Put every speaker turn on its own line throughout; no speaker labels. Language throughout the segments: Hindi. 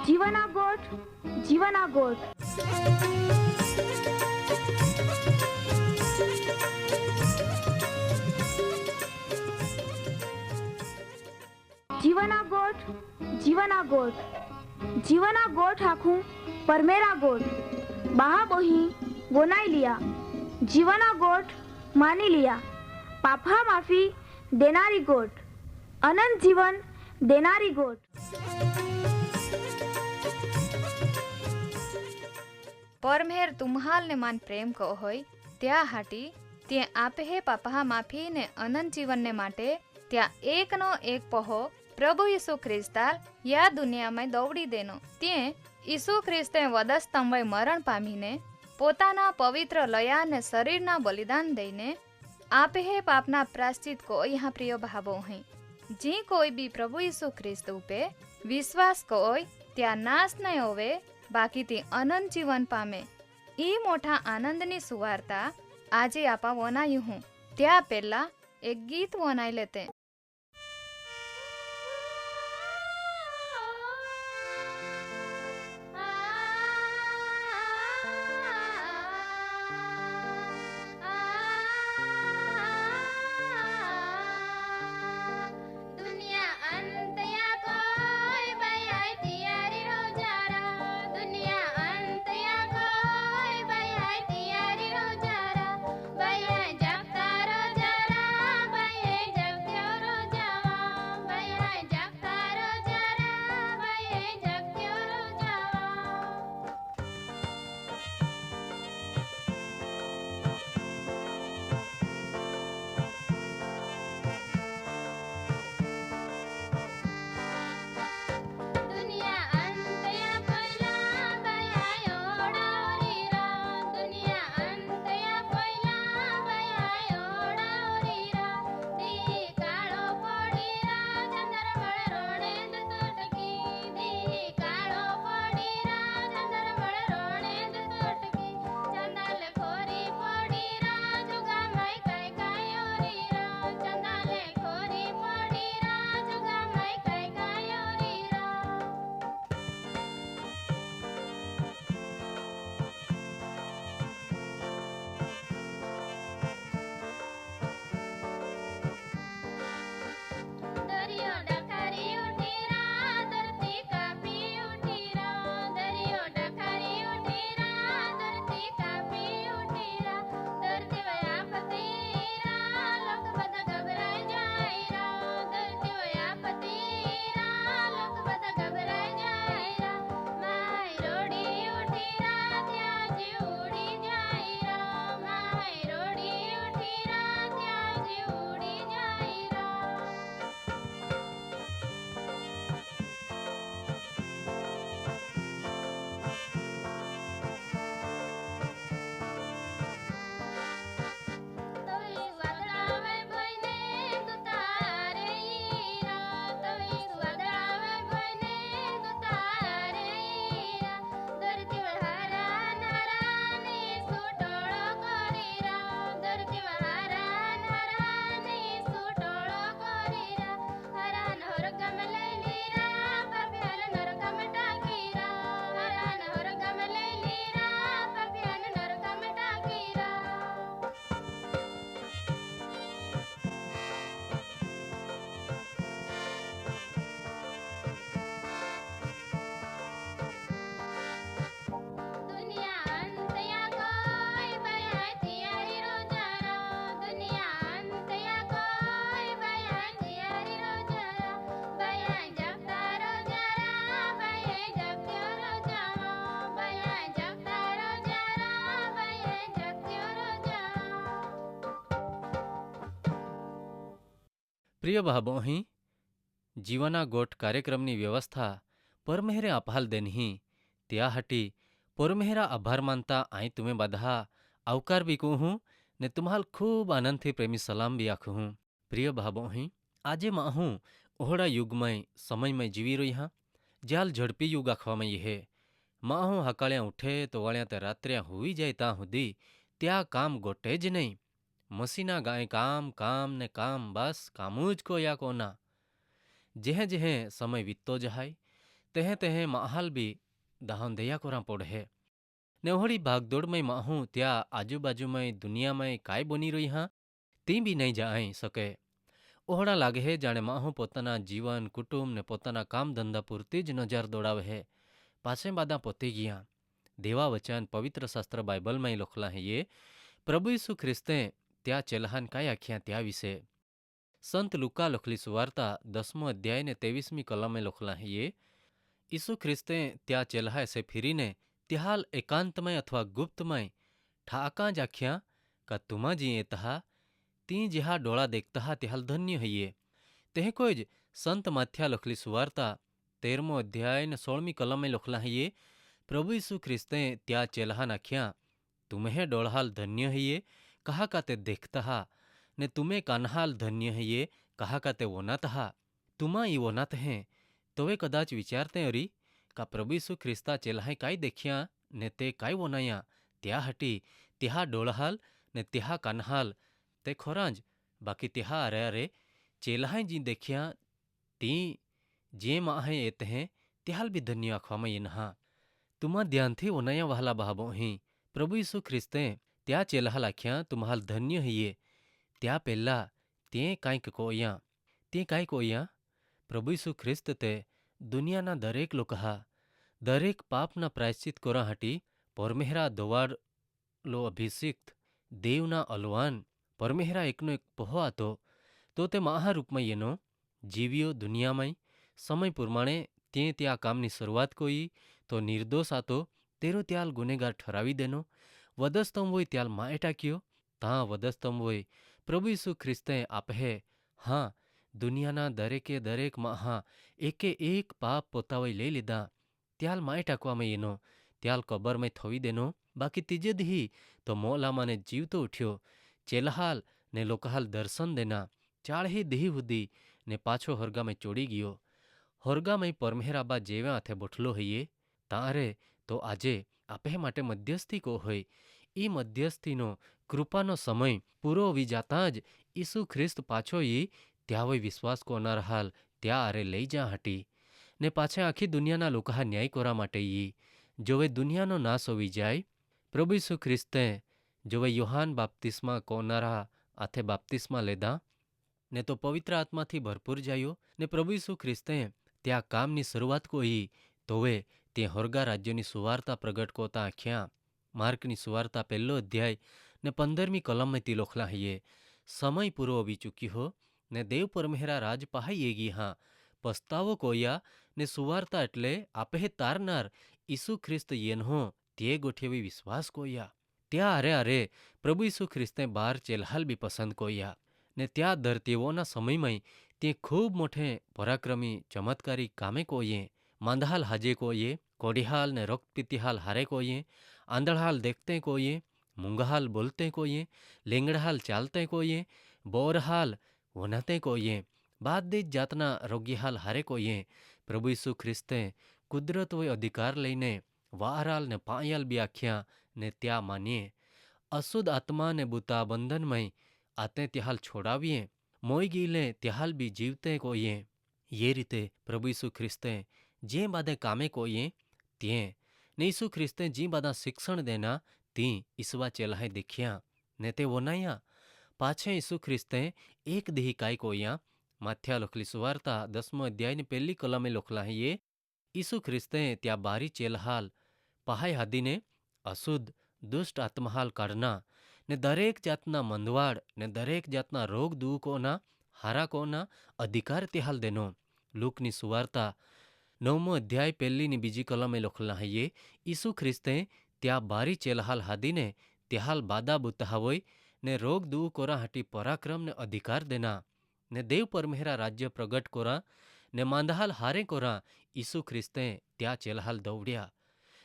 जीवना गोठ जीवना गोठ जीवना गोठ जीवना गोठ जीवना गोठ आखू परमेरा गोठ बाहा बोही गोनाई लिया जीवना गोठ मानी लिया पापा माफी देनारी गोठ अनंत जीवन देनारी गोठ।
परमेर तुम्हाल ने मान प्रेम को होय त्या हाटी ते आपे हे पापा माफी ने अनंत जीवन ने माटे त्या एक नो एक पहो प्रभु यीशु ख्रिस्ताल या दुनिया में दौड़ी देनो ते यीशु ख्रिस्ते वधस्तंभे मरण पामीने पोताना पवित्र लया ने शरीरना बलिदान दईने आपे हे पापना प्राश्चित को यहाँ प्रिय भावो है जी कोई भी प्रभु यीशु ख्रिस्त उपे विश्वास कोय त्या नाश नहीं होवे बाकी ती अनंत जीवन पामे ई मोटा आनंदनी सुवार्ता आजे आपा वनायु हूँ त्या पेला एक गीत वनाई लेते।
प्रिय भावों जीवना गोठ कार्यक्रमनी व्यवस्था परमेहरे अपाल देनही त्याहाटी परमेहरा आभार मानता आई तुम्हें बधा आवकार भी कहूँ ने तुम्हाल खूब आनंद थी प्रेमी सलाम भी आखूँ। प्रिय भावों आजे माहूँ ओहड़ा युगमय समयमय जीवी रही हाँ जाल झड़पी युग आखवा में ये माहूँ हकाळ्या उठे तो वाळ्या ते रात्रिया हुई जाए ता हुदी त्या काम गोटे ज नहीं मसीना गाय काम काम ने काम बस कामूज को या कोना जेह जेह समय वीततो जहाय तेहें तेहें माहाल भी दाहन दया कोरा पड़े ने ओहड़ी भागदौड़ में माहूँ त्या आजूबाजू में दुनिया में काय बनी रही हाँ ती भी नहीं जाई सके। ओहड़ा लागे है जाने माहूँ पोताना जीवन कुटुंब ने पोताना काम धंधा पूरती ज नजर दौड़ावे है। पाछे बादा पोती गया देवा वचन पवित्र शास्त्र बाइबल में लखला है ये प्रभु यीशु ख्रिस्ते त्या चेलहान काय आख्या त्या विषे संत लुका लखली सुवार्ता 10मो अध्याय ने 23મી कलम में लखला है ये यीशु ख्रिस्ते त्या चेलहा से फिरीने त्याहाल एकांतमय अथवा गुप्तमय ठाका जाख्या का तुमा जी एतहा ती जिहा डोळा देखता त्याहाल धन्य है ये तेह कोई संत माथ्या लखली सुवार्ता 13मो अध्याय ने 16મી कलम में लखला है ये प्रभु यीशु ख्रिस्ते त्या चेलहा नाख्या तुम्हें डोळहाल धन्य है ये कहा का ते देखता हा ने तुम्हें कान्हाल धन्य है ये कहा का ते वोनात हा तुमा ई वोनात हैं तोवे कदाच विचारते अरी का प्रभु यीशु ख्रिस्ता चेल्हाय काय देखिया ने ते काय वोनाया त्या हटी त्या डोळहाल ने त्या कान्हाल ते खोरांज बाकी त्या अरे अरे चेल्हाय जी देखिया ती जे माहे एत हैं त्याल भी धन्य आखवामा ये नहा तुमा ध्यान थी वोनाया वहला बहाबो ही प्रभु यीशु ख्रिस्ते त्या चेल्हाल आख्या तुम्हाल धन्य है ये त्या पेला ते काय कोया प्रभु यीशु ख्रिस्त ते दुनियाना दरेक लोकहा दरेक पापना प्रायश्चित कोरा हाटी परमेहरा दोवार लो अभिषिक्त देवना अलवान परमेहरा एकनो एक पहो आतो तो ते महारूपમાં येनो जीवियो दुनियाમાં समय प्रमाणे ते त्या कामनी शरूआत कोई तो निर्दोष आतो तेरो त्याल गुनेगार ठरावी देनो वदस्तम वोय त्याल माए टाक्यो ता वदस्तम वोय प्रभु यीशु ख्रिस्ते आपहे हाँ दुनियाना दरेके दरेक महा एके एक पाप पोतावय लई लीधा त्याल माए टाकवामां येनो त्याल कबर में थोवी देनो बाकी तीजे दी तो मोलामा ने जीवतो उठ्यो चेलहाल ने लोकहाल दर्शन देना चाळही दी हुदी ने पाछो होरगा में चोड़ी गयो होरगा में परमेहराबा जेवे हाथे बोठलो हईए तारे तो आजे आपे माटे मध्यस्थी को होय ई मध्यस्थीनो कृपानो समय पूरो वी जाता ज यीशु ख्रिस्त पाछो ई त्यावय विश्वास कोनार हाल त्या आरे लई जा हटी ने पाछे आखी दुनियाना लोकहा न्याय कोरा माटे ई जोवे दुनियानो नाश होवी जाय प्रभु यीशु ख्रिस्ते जोवे योहान बाप्तिस्मा कोनारा आथे बाप्तिस्मा लेदा ने तो पवित्र आत्मा थी भरपूर जायो ने प्रभु यीशु ख्रिस्ते त्या कामनी शरूआत कोई तोवे ते होरगा राज्यनी सुवार्ता प्रगट कोता आख्या मार्कनी सुवार्ता पहलो अध्याय ने 15મી कलम में ती लोखला है ये समय पूरो अवी चुकी हो ने देव परमेहरा राज पहाई एगी हाँ पस्तावो कोया ने सुवार्ता एटले आपे तारनार यीशु ख्रिस्त येनहो ते गोठेवी विश्वास कोया त्या अरे अरे प्रभु यीशु ख्रिस्ते बार चेल्हाल भी पसंद कोया ने त्या धरतीवोना समय में ते खूब मोठे पराक्रमी चमत्कारी कामे कोये मांधाल हाजे कोये कोडिहाल ने रक्तपितिहाल हारे कोये आंधळहाल देखते कोये मूंगहाल बोलते कोये लेंगड़हाल चालते कोये बोरहाल वनाते कोये बादीज जातना रोगीहाल हारे कोये प्रभु यीशु ख्रिस्ते कुदरत व अधिकार लईने वाराल ने पायाल भी आख्या ने त्या मानिए अशुद्ध आत्मा ने बुता बंधन में आते त्याहाल छोड़ाविए मोई गीले त्याहाल भी जीवते कोये ये रीते प्रभु यीशु ख्रिस्ते जे बादे कामे कोये ते ने यीशु ख्रिस्ते जी बादा शिक्षण देना ती ईसवा चेल्हाय देखिया ने ते वोनाया पाछे यीशु ख्रिस्ते एक दिही काय कोया माथ्या लखली सुवार्ता 10मो अध्याय ने 1લી कलमे लखला है ये यीशु ख्रिस्ते त्या बारी चेल्हाल पहाय हादीने अशुद्ध दुष्ट आत्महाल काढना ने दरेक जातना मंदवाड़ ने दरेक जातना रोग दुखोना हारा कोना अधिकार त्याहाल देनो लूकनी सुवार्ता 9मो अध्याय 1લી બીજી कलमे लखला है ये यीशु ख्रिस्ते त्या बारी चेल्हाल हादीने त्याहाल बादा बुतहावोय ने रोग दुख कोरा हाटी पराक्रम ने अधिकार देना ने देव परमेहरा राज्य प्रगट कोरा ने मांधाल हारे कोरा यीशु ख्रिस्ते त्या चेल्हाल दौड़िया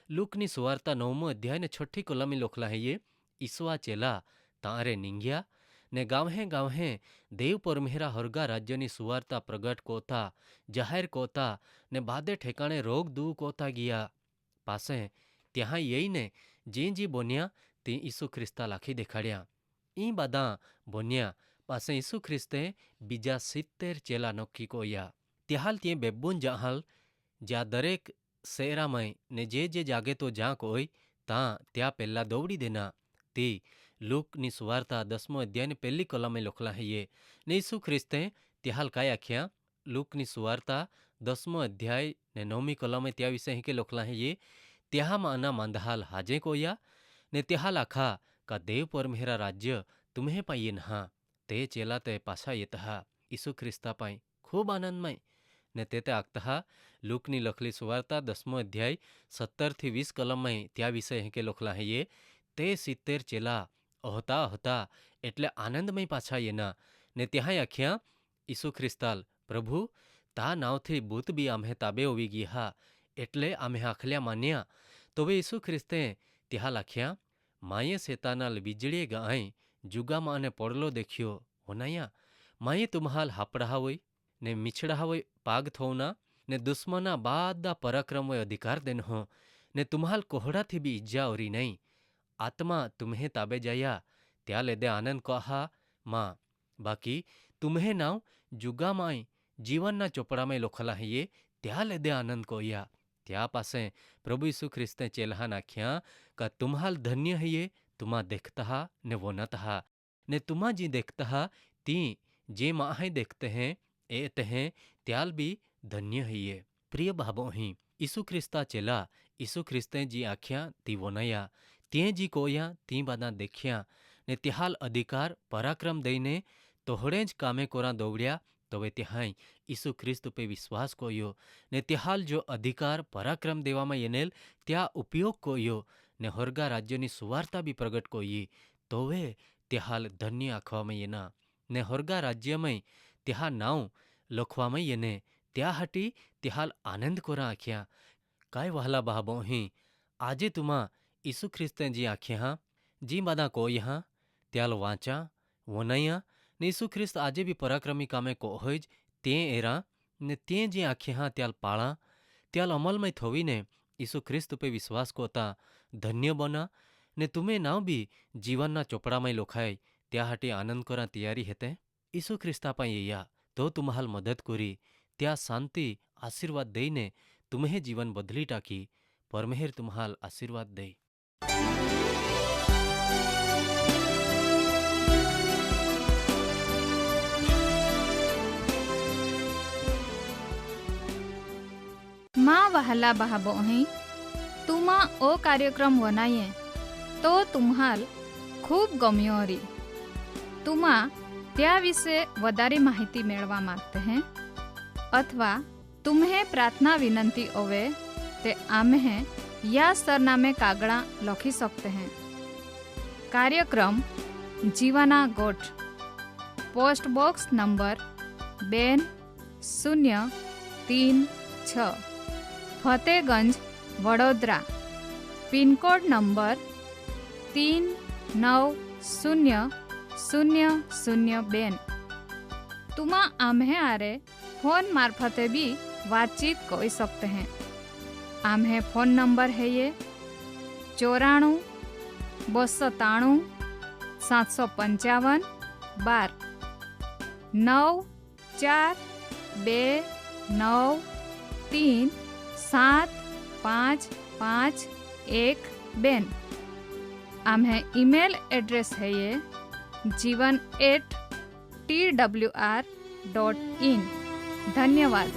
लूकनी सुवार्ता 9मो अध्याय ने 6ઠી कलमे लखला है ये ईसवा चेला तारे निंगिया ने गांवे गांवे देव परमेहरा होरगा राज्यनी सुवार्ता प्रगट कोता जाहिर कोता ने बादे ठेकाणे रोग दुख कोता गया पासे त्याहां यही ने जी बोनिया ते यीशु ख्रिस्ता लाखी देखाड़िया ई बादा बोनिया पासे यीशु ख्रिस्ते बीजा 70 चेला नक्की कोया त्याहाल ते बेबून जाहाल જ્યાં દરેક શેરામય ને જે જાગે તો જ્યાં કોઈ ત્યાં त्या પહેલા દોવડી દેના તે લૂકની સુવાર્તા 10મો અધ્યાયને પહેલી કલમે લખલા હૈયે ને ઈસુ ખ્રિસ્તે ત્યાહાલ કાંઈ આખ્યા લૂકની સુવાર્તા 10મો અધ્યાય ને 9મી કલમે त्या વિશે કે લખલા હૈયે ત્યાહામાં આના માંદહાલ હાજે કોયા ને ત્યાહાલ આખા का देव परमेहरा राज्य तुम्हें पाइये नहा ते चेला ते पाछा येतहा ईसु ख्रिस्ता पाई खूब आनंदमय ने ते आगतहा लूकनी लखली सुवार्ता 10मो अध्याय 17-20 कलमय त्या विषय के लखला है ये ते 70 चेला होता होता एटले आनंदमय पाछा येना ने त्याहाय आख्या ईसु ख्रिस्ताल प्रभु ता नावथी भूत बी आम्हे ताबे होवी गया एटले आम्हे आखल्या मान्या तो वे ईसु ख्रिस्ते त्याहाल आख्या माये सेतानाल वीजळीए गाय जुगामा ने पड़लो देख्यो होनाया माये तुम्हाल हापड़ा होय ने मिछड़ा होय पाग थोना ने दुश्मना बादा पराक्रम होय अधिकार देन हो ने तुम्हाल कोहड़ा थी भी इज्जा ओरी नहीं आत्मा तुम्हें ताबे जाया त्या लेदे आनंद कहा माँ बाकी तुम्हें नाव जुगा माय जीवन चोपड़ा में लोखला है ये त्या लेदे आनंद कोया त्या पासे प्रभु यीशु ख्रिस्ते चेलहा नाख्या का तुम्हाल धन्य है ये तुम्हा देखता ने वो नतहा ने तुम्हा जी देखता ती जे माहे देखते हैं ए तहें त्याल भी धन्य है ये प्रिय भाबो ही ईसु ख्रिस्ता चेला ईसु ख्रिस्ते जी आख्या ती वो नया ते जी कोया ती बादा देख्या ने त्याहाल अधिकार पराक्रम दईने तोहड़े ज कामे कोरा दौड़्या तो वे त्याहाई ईसु ख्रिस्त पे विश्वास कोयो ने त्याहाल जो अधिकार पराक्रम देवामां येनेल त्या उपयोग कोयो ने होरगा राज्यनी सुवार्ता भी प्रगट कोई तो वे त्याहाल धन्य आखवामां येना ने होरगा राज्यमय त्या नाव लखवामां येने त्या हाटी त्याहाल आनंद कोरा आख्या काय वहला बाबो ही आजे तुमा ईसु ख्रिस्ते जी आख्या जी बादा कोई हाँ त्याल वाचा वनया ने ईसु ख्रिस्त आजे भी पराक्रमी कामे को होज ते एरा ने ते जे आखे हाँ त्याल पाड़ा त्याल अमलमय थोवीने ईसु ख्रिस्त पे विश्वास कोता धन्य बना ने तुम्हें नाव भी जीवनना चोपड़ामय लोखाय त्या हाटे आनंद करा तैयारी हेते ईसु ख्रिस्ता पाई या तो तुम्हाल मदद करी त्या शांति आशीर्वाद देने तुम्हें जीवन बदली टाकी परमेहर तुम्हाल आशीर्वाद दे।
माँ वहला बहाबो ही तुमा ओ कार्यक्रम वनाये तो तुम्हाल खूब गम्यो री तुमा त्या विषे वधारे माहिती मेळवा मागते हैं अथवा तुम्हें प्रार्थना विनंती होवे ते आम्हे या सरनामे कागड़ा लखी सकते हैं। कार्यक्रम जीवाना गोठ post box number 2036 Fatehganj Vadodara pincode number 390002 तुमा आम्हे आरे फोन मार्फते भी बातचीत कर सकते हैं। आम्हे फोन नंबर है ये 94-293-755 12 9429375512 आम्हे ईमेल एड्रेस है ये jivan@twr.in। धन्यवाद।